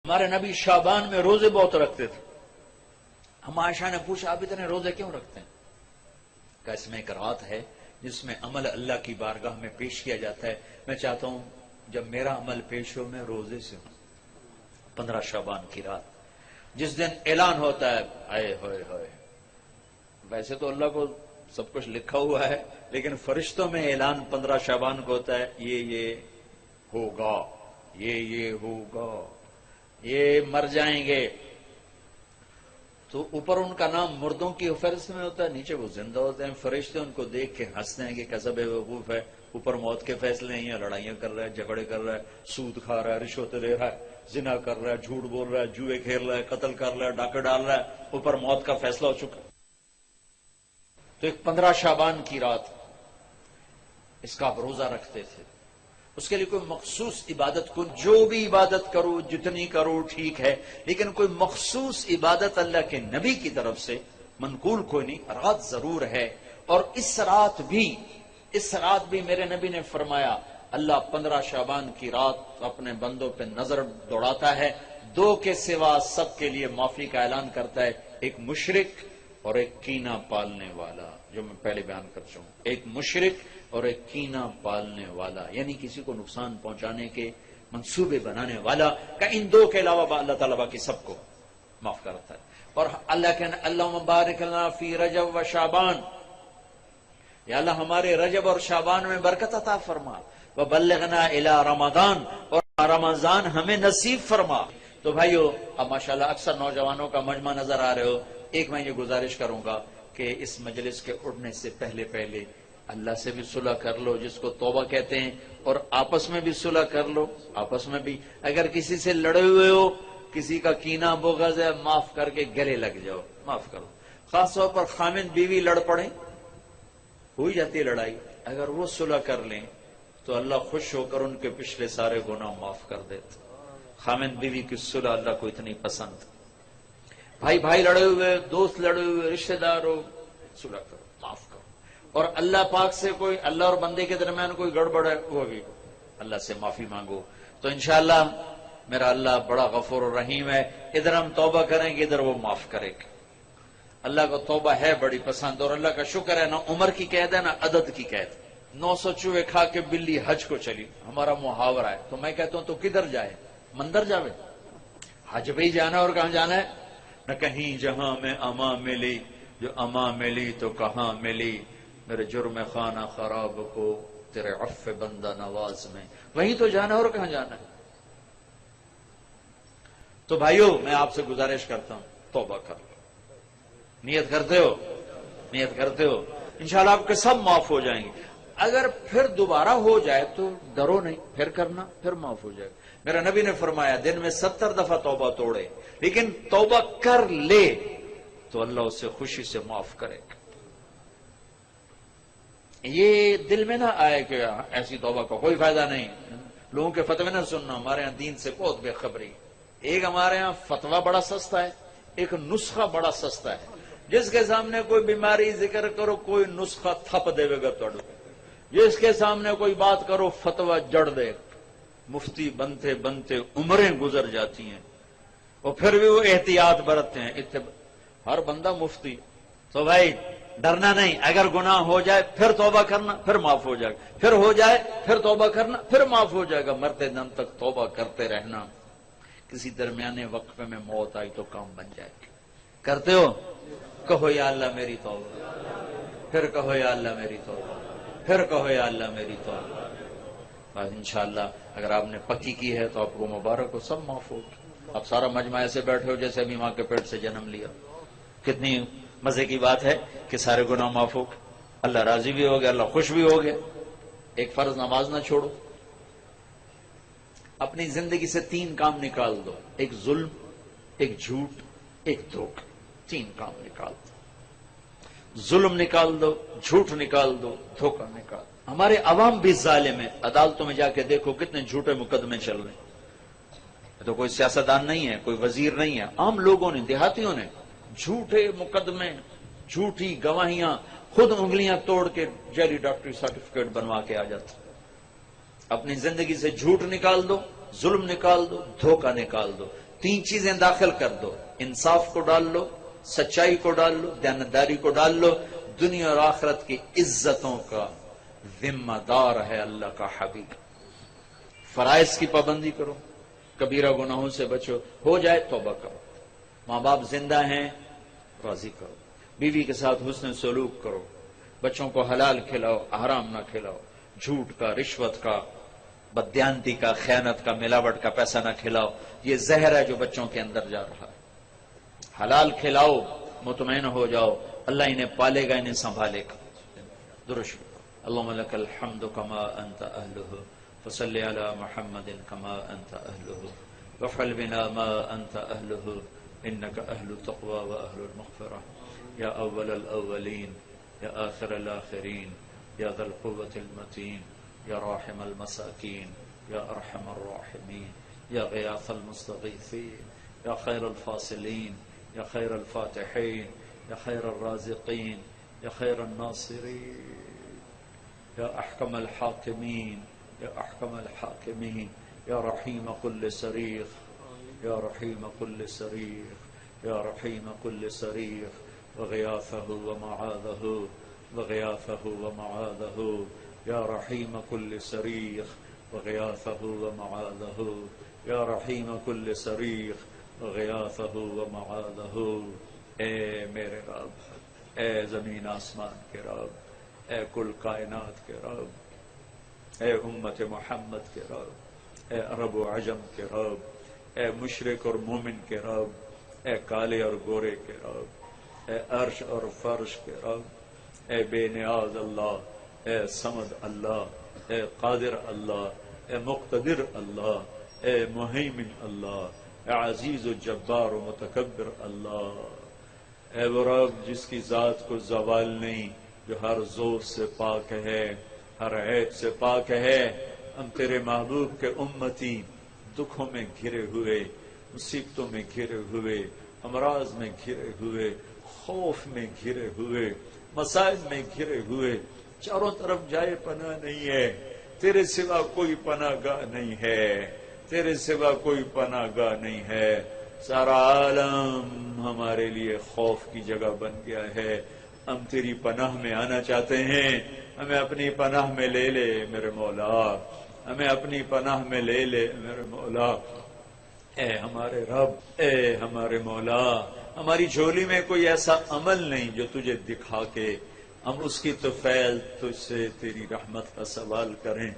ہمارے نبی شعبان میں روزے بہت رکھتے تھے. ہم عائشہ نے پوچھا آپ اتنے روزے کیوں رکھتے ہیں؟ کہ اس میں ایک رات ہے جس میں عمل اللہ کی بارگاہ میں پیش کیا جاتا ہے. میں چاہتا ہوں جب میرا عمل پیش ہو میں روزے سے ہوں. 15 شعبان کی رات جس دن اعلان ہوتا ہے آئے ہوئے ہوئے. ویسے تو اللہ کو سب کچھ لکھا ہوا ہے لیکن فرشتوں میں اعلان 15 شعبان کو ہوتا ہے یہ ہوگا، یہ ہوگا، یہ مر جائیں گے. تو اوپر ان کا نام مردوں کی فہرست میں ہوتا ہے، نیچے وہ زندہ ہوتے ہیں. فرشتے ان کو دیکھ کے ہنستے ہیں کہ کیسا بے وقوف ہے، اوپر موت کے فیصلے ہیں، لڑائیاں کر رہا ہے، جھگڑے کر رہا ہے، سود کھا رہا ہے، رشوت لے رہا ہے، زنا کر رہا ہے، جھوٹ بول رہا ہے، جوئے کھیل رہا ہے، قتل کر رہا ہے، ڈاکے ڈال رہا ہے، اوپر موت کا فیصلہ ہو چکا. تو ایک 15 شعبان کی رات اس کا آپ روزہ رکھتے تھے. اس کے لیے کوئی مخصوص عبادت کو جو بھی عبادت کرو جتنی کرو ٹھیک ہے، لیکن کوئی مخصوص عبادت اللہ کے نبی کی طرف سے منقول کوئی نہیں. رات ضرور ہے اور اس رات بھی میرے نبی نے فرمایا اللہ 15 شعبان کی رات اپنے بندوں پہ نظر دوڑاتا ہے. 2 کے سوا سب کے لیے معافی کا اعلان کرتا ہے، ایک مشرک اور ایک کینہ پالنے والا، جو میں پہلے بیان کر چکا ہوں. ایک مشرک اور ایک کینہ پالنے والا، یعنی کسی کو نقصان پہنچانے کے منصوبے بنانے والا کہ ان 2 کے علاوہ اللہ تعالیٰ باقی سب کو معاف کرتا ہے. اور اللہ بارک لنا فی رجب و شعبان، یا اللہ ہمارے رجب اور شعبان میں برکت عطا فرما. وبلغنا الی رمضان، اور رمضان ہمیں نصیب فرما. تو بھائیو اب ماشاءاللہ اکثر نوجوانوں کا مجمع نظر آ رہے ہو. ایک میں یہ گزارش کروں گا کہ اس مجلس کے اٹھنے سے پہلے اللہ سے بھی صلح کر لو جس کو توبہ کہتے ہیں، اور آپس میں بھی صلح کر لو. آپس میں بھی اگر کسی سے لڑے ہوئے ہو، کسی کا کینہ بغض ہے، معاف کر کے گلے لگ جاؤ، معاف کرو. خاص طور پر خامند بیوی لڑ پڑیں، ہو ہی جاتی ہے لڑائی، اگر وہ صلح کر لیں تو اللہ خوش ہو کر ان کے پچھلے سارے گناہ معاف کر دیتے. خامند بیوی کی صلح اللہ کو اتنی پسند. بھائی لڑے ہوئے، دوست لڑے ہوئے، رشتہ دار ہو، صلح کرو، معاف کرو. اور اللہ پاک سے کوئی اللہ اور بندے کے درمیان کوئی گڑبڑ ہے وہ بھی اللہ سے معافی مانگو. تو انشاءاللہ میرا اللہ بڑا غفور و رحیم ہے. ادھر ہم توبہ کریں گے، ادھر وہ معاف کرے گا. اللہ کو توبہ ہے بڑی پسند، اور اللہ کا شکر ہے نہ عمر کی قید ہے نہ عدد کی قید. 900 چوہے کھا کے بلی حج کو چلی، ہمارا محاورہ ہے. تو میں کہتا ہوں تو کدھر جائے؟ مندر جاوے؟ حج پہ ہی جانا اور کہاں جانا ہے؟ نہ کہیں جہاں میں اما ملی، جو اما ملی تو کہاں ملی، میرے جرم خانہ خراب کو تیرے عفو بندہ نواز میں. وہیں تو جانا اور کہاں جانا ہے. تو بھائیو میں آپ سے گزارش کرتا ہوں توبہ کر لو. نیت کرتے ہو انشاءاللہ آپ کے سب معاف ہو جائیں گے. اگر پھر دوبارہ ہو جائے تو ڈرو نہیں، پھر کرنا، پھر معاف ہو جائے گا. میرا نبی نے فرمایا دن میں 70 دفعہ توبہ توڑے، لیکن توبہ کر لے تو اللہ اسے خوشی سے معاف کرے گا. یہ دل میں نہ آئے کہ ایسی توبہ کا کوئی فائدہ نہیں. لوگوں کے فتوے نہ سننا، ہمارے ہاں دین سے بہت بے خبری. ایک ہمارے ہاں فتویٰ بڑا سستا ہے، ایک نسخہ بڑا سستا ہے. جس کے سامنے کوئی بیماری ذکر کرو کوئی نسخہ تھپ دے گا توڑ. جس کے سامنے کوئی بات کرو فتویٰ جڑ دے. مفتی بنتے بنتے عمریں گزر جاتی ہیں اور پھر بھی وہ احتیاط برتتے ہیں. ہر بندہ مفتی. تو بھائی ڈرنا نہیں. اگر گناہ ہو جائے پھر توبہ کرنا، پھر معاف ہو جائے گا. پھر ہو جائے پھر توبہ کرنا، پھر معاف ہو جائے گا. مرتے دم تک توبہ کرتے رہنا. کسی درمیانے وقفے میں موت آئی تو کام بن جائے گا. کرتے ہو؟ کہو یا اللہ میری توبہ، پھر کہو یا اللہ میری توبہ، پھر کہو یا اللہ میری توبہ. بس انشاءاللہ اگر آپ نے پکی کی ہے تو آپ کو مبارک ہو، سب معاف ہو. آپ سارا مجمع ایسے بیٹھے ہو جیسے ابھی ماں کے پیٹ سے جنم لیا. کتنی مزے کی بات ہے کہ سارے گناہ معاف ہو. اللہ راضی بھی ہو گیا، اللہ خوش بھی ہو گیا. ایک فرض نماز نہ چھوڑو. اپنی زندگی سے 3 کام نکال دو، ایک ظلم، ایک جھوٹ، ایک دھوکہ. 3 کام نکال دو. ظلم نکال دو، جھوٹ نکال دو، دھوکہ نکال دو. ہمارے عوام بھی ظالم ہے. عدالتوں میں جا کے دیکھو کتنے جھوٹے مقدمے چل رہے ہیں. تو کوئی سیاستدان نہیں ہے، کوئی وزیر نہیں ہے، عام لوگوں نے، دیہاتیوں نے جھوٹے مقدمے، جھوٹی گواہیاں، خود انگلیاں توڑ کے جعلی ڈاکٹری سرٹیفکیٹ بنوا کے آ جاتے. اپنی زندگی سے جھوٹ نکال دو، ظلم نکال دو، دھوکہ نکال دو. 3 چیزیں داخل کر دو، انصاف کو ڈال لو، سچائی کو ڈال لو، دیانتداری کو ڈال لو، دنیا اور آخرت کی عزتوں کا ذمہ دار ہے اللہ کا حبیب۔ فرائض کی پابندی کرو، کبیرہ گناہوں سے بچو، ہو جائے توبہ کرو، ماں باپ زندہ ہیں راضی کرو، بیوی کے ساتھ حسن سلوک کرو، بچوں کو حلال کھلاؤ، حرام نہ کھلاؤ، جھوٹ کا، رشوت کا، بددیانتی کا، خیانت کا، ملاوٹ کا پیسہ نہ کھلاؤ، یہ زہر ہے جو بچوں کے اندر جا رہا ہے۔ حلال کھلاؤ، مطمئن ہو جاؤ، اللہ انہیں پالے گا، انہیں سنبھالے گا۔ درست اللہم لک الحمد کما انت اہلہ فصلی علی محمد کما انت اہلہ وافعل بنا ما انت اہلہ انک اہل التقوی و اہل المغفرہ یا اول الاولین یا آخر الاخرین یا ذا القوة المتین یا راحم المساکین یا ارحم الراحمین یا غیاث المستغیثین یا خیر الفاصلین یا خیر الفاتحین یا خیر الرازقین یا خیر الناصرین یا احکم الحاکمین یا احکم الحاکمین یا رحیم کل صریخ یا رحیم کل صریخ یا رحیم کل صریخ وغیاثہ ومعاذہ وغیاثہ ومعاذہ یا رحیم کل صریخ وغیاثہ ومعاذہ یا رحیم کل صریخ وغیاثہ ومعاذہ۔ اے میرے رب، اے زمین آسمان کے رب، اے کل کائنات کے رب، اے امت محمد کے رب، اے عرب و عجم کے رب، اے مشرق اور مومن کے رب، اے کالے اور گورے کے رب، اے عرش اور فرش کے رب، اے بے نیاز اللہ، اے صمد اللہ، اے قادر اللہ، اے مقتدر اللہ، اے مہیمن اللہ، اے عزیز و جبار و متکبر اللہ، اے وہ رب جس کی ذات کو زوال نہیں، جو ہر زور سے پاک ہے، ہر عیب سے پاک ہے۔ ہم تیرے محبوب کے امتی، دکھوں میں گھرے ہوئے، مصیبتوں میں گھرے ہوئے، امراض میں گھرے ہوئے، خوف میں گھرے ہوئے، مسائل میں گھرے ہوئے، چاروں طرف جائے پناہ نہیں ہے، تیرے سوا کوئی پناہ گاہ نہیں ہے، تیرے سوا کوئی پناہ گاہ نہیں ہے۔ سارا عالم ہمارے لیے خوف کی جگہ بن گیا ہے، ہم تیری پناہ میں آنا چاہتے ہیں، ہمیں اپنی پناہ میں لے لے میرے مولا، ہمیں اپنی پناہ میں لے لے میرے مولا۔ اے ہمارے رب، اے ہمارے مولا، ہماری جھولی میں کوئی ایسا عمل نہیں جو تجھے دکھا کے ہم اس کی طفیل تجھ سے تیری رحمت کا سوال کریں۔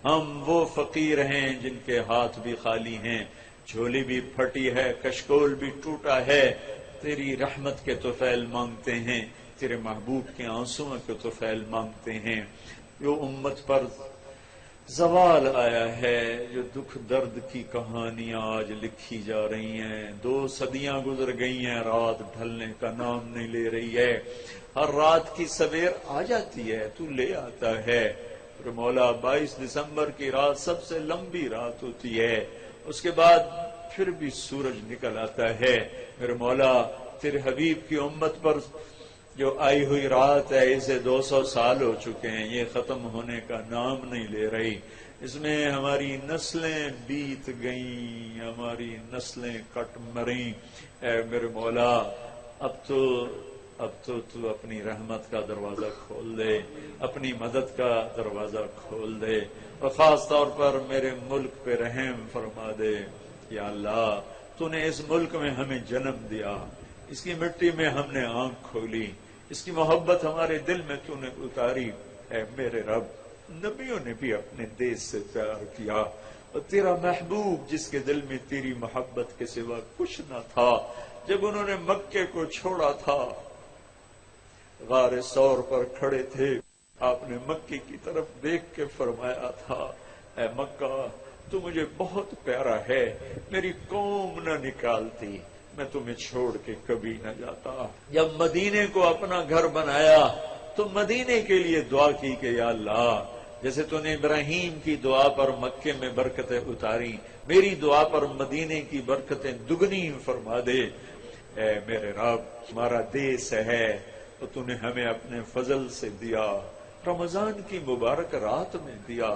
ہم وہ فقیر ہیں جن کے ہاتھ بھی خالی ہیں، جھولی بھی پھٹی ہے، کشکول بھی ٹوٹا ہے، تیری رحمت کے طفیل مانگتے ہیں، تیرے محبوب کے آنسوں کے طفیل مانگتے ہیں۔ جو امت پر زوال آیا ہے، جو دکھ درد کی کہانیاں آج لکھی جا رہی ہیں، 2 صدیاں گزر گئی ہیں، رات ڈھلنے کا نام نہیں لے رہی ہے، ہر رات کی سویر آ جاتی ہے، تو لے آتا ہے۔ مولا 22 دسمبر کی رات سب سے لمبی رات ہوتی ہے، اس کے بعد پھر بھی سورج نکل آتا ہے۔ میرے مولا تیرے حبیب کی امت پر جو آئی ہوئی رات ہے، اسے 200 سال ہو چکے ہیں، یہ ختم ہونے کا نام نہیں لے رہی، اس میں ہماری نسلیں بیت گئیں، ہماری نسلیں کٹ مریں۔ اے میرے مولا اب تو اپنی رحمت کا دروازہ کھول دے، اپنی مدد کا دروازہ کھول دے، اور خاص طور پر میرے ملک پہ رحم فرما دے۔ یا اللہ تو نے اس ملک میں ہمیں جنم دیا، اس کی مٹی میں ہم نے آنکھ کھولی، اس کی محبت ہمارے دل میں تو نے اتاری۔ اے میرے رب، نبیوں نے بھی اپنے دیش سے پیار کیا، اور تیرا محبوب جس کے دل میں تیری محبت کے سوا کچھ نہ تھا، جب انہوں نے مکے کو چھوڑا تھا، غار ثور پر کھڑے تھے، آپ نے مکے کی طرف دیکھ کے فرمایا تھا، اے مکہ تو مجھے بہت پیارا ہے، میری قوم نہ نکالتی، میں تمہیں چھوڑ کے کبھی نہ جاتا۔ جب مدینے کو اپنا گھر بنایا تو مدینے کے لیے دعا کی کہ یا اللہ جیسے تو نے ابراہیم کی دعا پر مکے میں برکتیں اتاری، میری دعا پر مدینے کی برکتیں دگنی فرما دے۔ اے میرے رب، ہمارا دیس ہے تو تو نے ہمیں اپنے فضل سے دیا، رمضان کی مبارک رات میں دیا،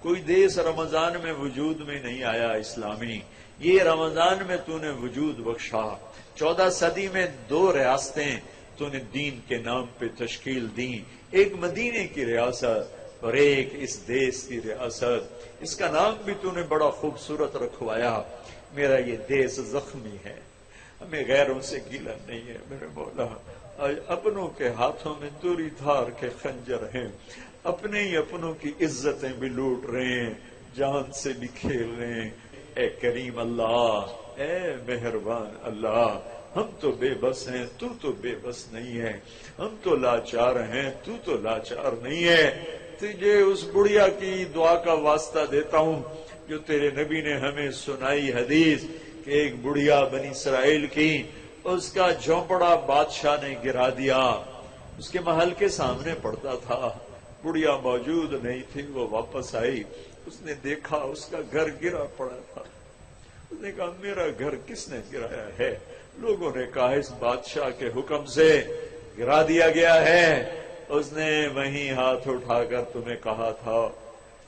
کوئی دیس رمضان میں وجود میں نہیں آیا اسلامی، یہ رمضان میں تو نے وجود بخشا۔ 14 صدی میں 2 ریاستیں تو نے دین کے نام پہ تشکیل دیں، ایک مدینے کی ریاست اور ایک اس دیس کی ریاست۔ اس کا نام بھی تو نے بڑا خوبصورت رکھوایا۔ میرا یہ دیس زخمی ہے، ہمیں غیروں سے گیلا نہیں ہے میرے مولا۔ آج اپنوں کے ہاتھوں میں دوری دھار کے خنجر ہیں، اپنے ہی اپنوں کی عزتیں بھی لوٹ رہے ہیں، جان سے بھی کھیل رہے ہیں۔ اے کریم اللہ، اے مہربان اللہ، ہم تو بے بس ہیں، تو تو بے بس نہیں ہے، ہم تو لاچار ہیں، تو تو لاچار نہیں ہے۔ تجھے اس بڑھیا کی دعا کا واسطہ دیتا ہوں جو تیرے نبی نے ہمیں سنائی حدیث کہ ایک بڑھیا بنی اسرائیل کی، اس کا جھونپڑا بادشاہ نے گرا دیا، اس کے محل کے سامنے پڑتا تھا، بڑھیا موجود نہیں تھی، وہ واپس آئی، اس نے دیکھا اس کا گھر گرا پڑا تھا، اس نے کہا میرا گھر کس نے گرایا ہے؟ لوگوں نے کہا اس بادشاہ کے حکم سے گرا دیا گیا ہے، اس نے وہیں ہاتھ اٹھا کر تمہیں کہا تھا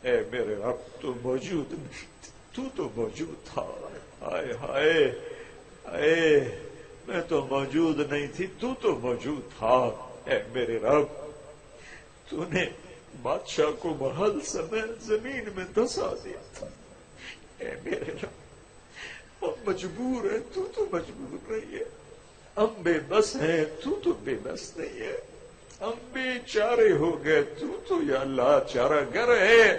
اے میرے رب تو موجود نہیں، تو تو موجود تھا، ہائے ہائے ہائے میں تو موجود نہیں تھی، تو تو موجود تھا، اے میرے رب تو نے بادشاہ کو محل سمیت زمین میں دھسا دیا تھا، اے میرے رب ہم مجبور ہیں، تو تو مجبور نہیں ہے، ہم بے بس ہیں، تو تو بے بس نہیں ہے، ہم بے چارے ہو گئے، تو تو یا اللہ چارہ گر ہے۔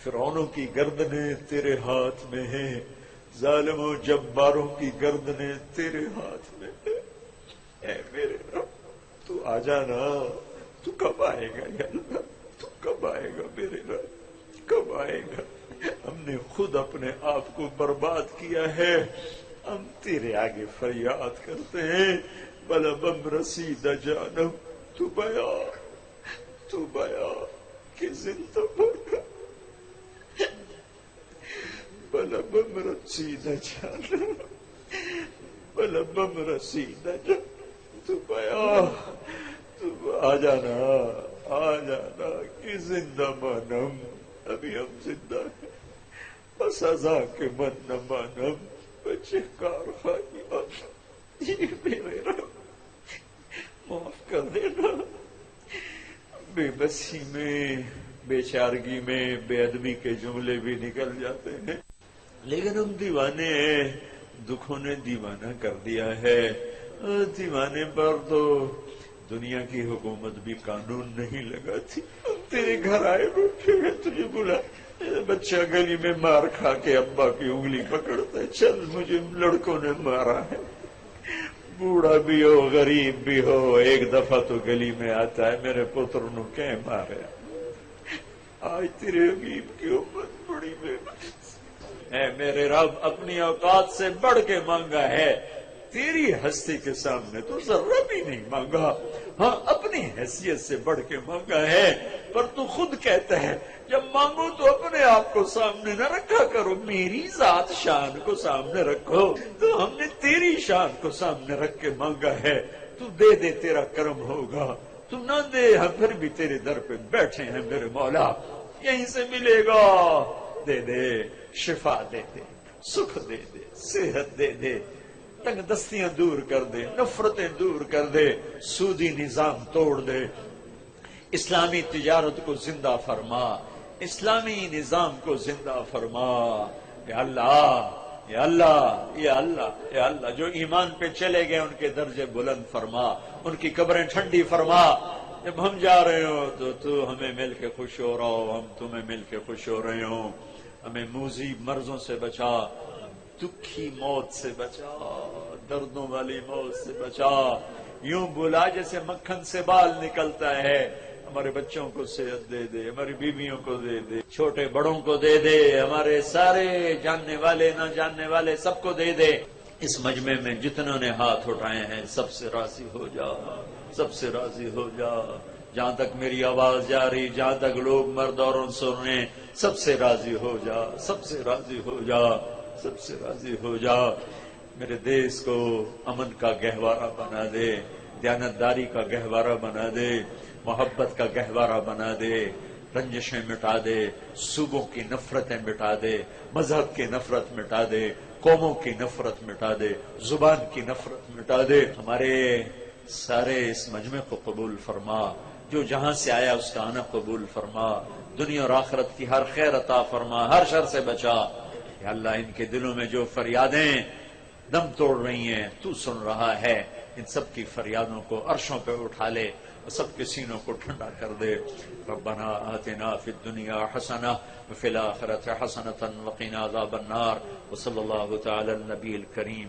فرعونوں کی گردنیں تیرے ہاتھ میں ہیں، ظالموں جباروں کی گردنیں تیرے ہاتھ میں ہیں، اے میرے رب تو آ جانا، تو کب آئے گا یا اللہ، تو کب آئے گا میرے رب، کب آئے گا؟ ہم نے خود اپنے آپ کو برباد کیا ہے، ہم تیرے آگے فریاد کرتے ہیں بلبم رسید جانم تو بیا کہ زندہ بھرا، بلبم رسید جانم بلبم رسید جانم تو بیا، تو آ جانا کہ زندہ مانم، ابھی ہم زندہ ہیں، بس ازا کے من نہ مانم بچے کار خواہی آنا، یہ میرے رب معاف کر دینا۔ بے بسی میں، بے چارگی میں بے ادبی کے جملے بھی نکل جاتے ہیں، لیکن ہم دیوانے ہیں، دکھوں نے دیوانہ کر دیا ہے، دیوانے پر تو دنیا کی حکومت بھی قانون نہیں لگاتی۔ تیرے گھر آئے بیٹھے ہیں، تجھے بلا بچہ گلی میں مار کھا کے ابا کی انگلی پکڑتا ہے، چل مجھے لڑکوں نے مارا ہے، بوڑھا بھی ہو غریب بھی ہو ایک دفعہ تو گلی میں آتا ہے میرے پتر نو کہ مارے۔ آج تیرے حبیب کی امت بڑی بے اے میرے رب اپنی اوقات سے بڑھ کے مانگا ہے، تیری ہستی کے سامنے تو ذرہ بھی نہیں مانگا، ہاں اپنی حیثیت سے بڑھ کے مانگا ہے، پر تو خود کہتا ہے جب مانگو تو اپنے آپ کو سامنے نہ رکھا کرو، میری ذات شان کو سامنے رکھو، تو ہم نے تیری شان کو سامنے رکھ کے مانگا ہے، تو دے دے تیرا کرم ہوگا، تو نہ دے ہم پھر بھی تیرے در پہ بیٹھے ہیں میرے مولا، یہیں سے ملے گا، دے دے شفا، دے دے سکھ، دے دے صحت، دے دے تنگ دستیاں دور کر دے، نفرتیں دور کر دے، سودی نظام توڑ دے، اسلامی تجارت کو زندہ فرما، اسلامی نظام کو زندہ فرما، یا اللہ یا اللہ یا اللہ یا اللہ، جو ایمان پہ چلے گئے ان کے درجے بلند فرما، ان کی قبریں ٹھنڈی فرما، جب ہم جا رہے ہو تو ہمیں مل کے خوش ہو رہا ہو، ہم تمہیں مل کے خوش ہو رہے ہوں، ہمیں موذی مرضوں سے بچا، دکھی موت سے بچا، دردوں والی موت سے بچا، یوں بلا جیسے مکھن سے بال نکلتا ہے، ہمارے بچوں کو صحت دے دے، ہماری بیویوں کو دے دے، چھوٹے بڑوں کو دے دے، ہمارے سارے جاننے والے نہ جاننے والے سب کو دے دے، اس مجمع میں جتنوں نے ہاتھ اٹھائے ہیں سب سے راضی ہو جا، سب سے راضی ہو جا، جہاں تک میری آواز جا رہی، جہاں تک لوگ مرد عورت سن رہے ہیں، سب سے راضی ہو جا، سب سے راضی ہو جا، سب سے راضی ہو جا، میرے دیس کو امن کا گہوارہ بنا دے، دیانتداری کا گہوارہ بنا دے، محبت کا گہوارہ بنا دے، رنجشیں مٹا دے، صوبوں کی نفرتیں مٹا دے، مذہب کی نفرت مٹا دے، قوموں کی نفرت مٹا دے، زبان کی نفرت مٹا دے۔ ہمارے سارے اس مجمع کو قبول فرما، جو جہاں سے آیا اس کا آنا قبول فرما، دنیا اور آخرت کی ہر خیر عطا فرما، ہر شر سے بچا۔ یا اللہ ان کے دلوں میں جو فریادیں دم توڑ رہی ہیں تو سن رہا ہے، ان سب کی فریادوں کو عرشوں پہ اٹھا لے اور سب کے سینوں کو ٹھنڈا کر دے۔ ربنا آتنا فی الدنیا حسنہ وفی الآخرۃ حسنۃ وقنا عذاب النار، وصلی اللہ تعالی النبی الکریم۔